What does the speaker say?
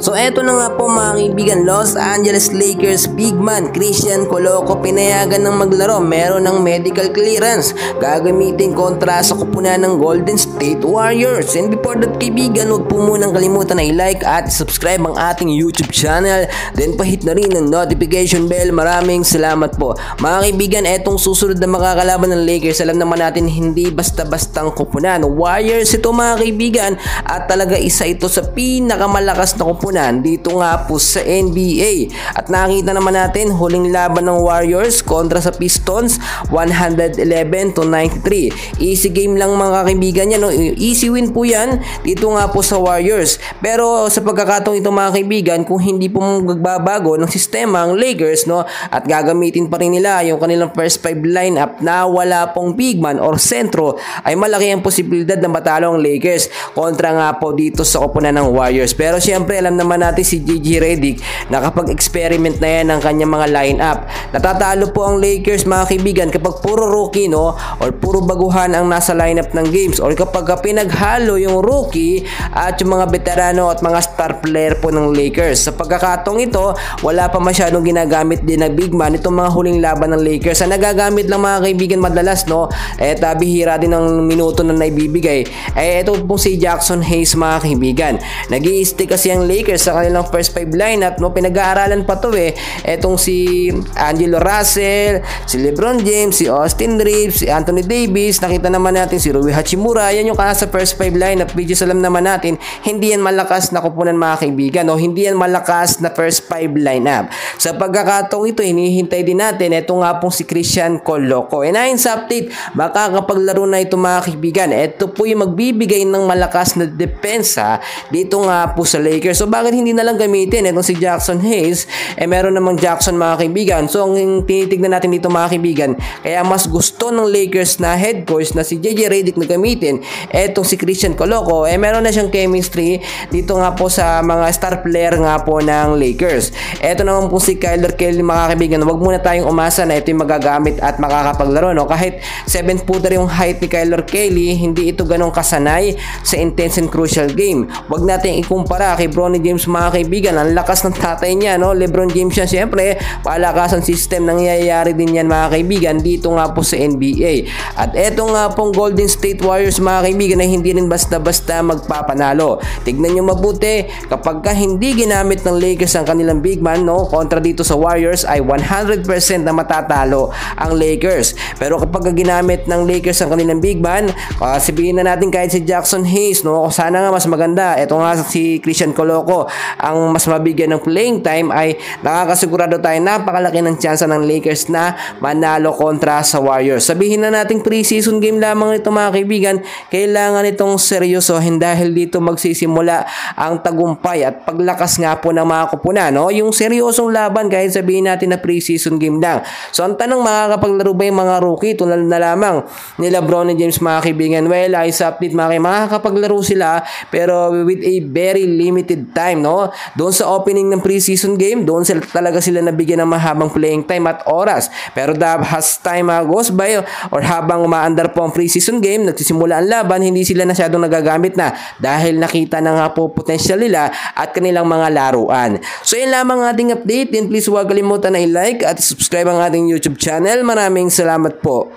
So eto na nga po mga kaibigan, Los Angeles Lakers big man Christian Coloco pinayagan ng maglaro, meron ng medical clearance, gagamitin kontra sa kupunan ng Golden State Warriors. And before that kaibigan, huwag po munang kalimutan na i-like at subscribe ang ating YouTube channel, then pahit na rin ang notification bell. Maraming salamat po mga kaibigan. Etong susunod na makakalaban ng Lakers, alam naman natin hindi basta-bastang kupunan. Warriors ito mga kaibigan, at talaga isa ito sa pinakamalakas na kupunan dito nga po sa NBA. At nakita naman natin huling laban ng Warriors kontra sa Pistons, 111-93. Easy game lang mga kaibigan yan, no? Easy win po yan dito nga po sa Warriors. Pero sa pagkakataong ito mga kaibigan, kung hindi po magbabago ng sistema ang Lakers, no, at gagamitin pa rin nila yung kanilang first 5 lineup na wala pong big man or sentro, ay malaki ang posibilidad na matalo ang Lakers kontra nga po dito sa kupunan ng Warriors. Pero syempre alam naman natin si JJ Redick, nakapag-experiment na yan ng kanyang mga lineup. Natatalo po ang Lakers mga kaibigan kapag puro rookie, no, or puro baguhan ang nasa lineup ng games, or kapag pinaghalo yung rookie at yung mga veterano at mga star player po ng Lakers. Sa pagkakataong ito, wala pa masyadong ginagamit din na big man itong mga huling laban ng Lakers. Ang nagagamit lang mga kaibigan madalas, no, bihira din ang minuto na naibibigay. Ito pong si Jackson Hayes mga kaibigan. Nag-i-stick kasi ang Lakers sa kanilang first 5 lineup, no. Pinag-aaralan pa to etong si Angelo Russell, si LeBron James, si Austin Reeves, si Anthony Davis, nakita naman natin si Rui Hachimura. Yan yung sa first 5 lineup, which is alam naman natin hindi yan malakas na kupunan mga kaibigan, no? Hindi yan malakas na first 5 lineup. Sa pagkakataong ito, hinihintay din natin ito nga pong si Christian Coloco. And ayon sa update, baka kapag laro na ito mga kaibigan, ito po yung magbibigay ng malakas na depensa dito nga po sa Lakers. So bakit hindi na lang gamitin itong si Jackson Hayes? Meron namang Jackson mga kaibigan. So ang tinitignan natin dito mga kaibigan, kaya mas gusto ng Lakers na head coach na si JJ Redick na gamitin etong si Christian Coloco. Meron na siyang chemistry dito nga po sa mga star player nga po ng Lakers. Eto naman po si Kyler Kelly mga kaibigan. Huwag muna tayong umasa na ito yung magagamit at makakapaglaro, no? Kahit 7-footer yung height ni Kyler Kelly, hindi ito ganong kasanay sa intense and crucial game. Huwag natin ikumpara kay Bronny James mga kaibigan. Ang lakas ng tatay niya, no? LeBron James yan, siyempre palakasan system, nangyayari din yan mga kaibigan dito nga po sa NBA. At eto nga pong Golden State Warriors mga kaibigan ay hindi rin basta-basta magpapanalo. Tignan nyo mabuti, kapag hindi ginamit ng Lakers ang kanilang big man, no, kontra dito sa Warriors, ay 100% na matatalo ang Lakers. Pero kapag ginamit ng Lakers ang kanilang big man, sabihin na natin kahit si Jackson Hayes, no, sana nga mas maganda, eto nga si Christian Coloco ang mas mabigyan ng playing time, ay nakakasigurado tayo napakalaki ng tsansa ng Lakers na manalo kontra sa Warriors. Sabihin na natin preseason game lamang ito mga kaibigan, kailangan itong seryosohin dahil dito magsisimula ang tagumpay at paglakas nga po ng mga kupunan, no? Yung seryosong laban kahit sabihin natin na preseason game lang. So ang tanong, makakapaglaro ba yung mga rookie tulad na lamang ni LeBron James mga kaibigan? Well, ay sa update makakapaglaro sila pero with a very limited time, no? Doon sa opening ng preseason game, doon talaga sila nabigyan ng mahabang playing time at oras. Pero as time goes by or habang umaandar po ang preseason game, nagsisimula ang laban, hindi sila masyadong nagagamit na dahil nakita na nga po potential nila at kanilang mga laruan. So yun lamang ating update, and please huwag kalimutan na i-like at subscribe ang ating YouTube channel. Maraming salamat po.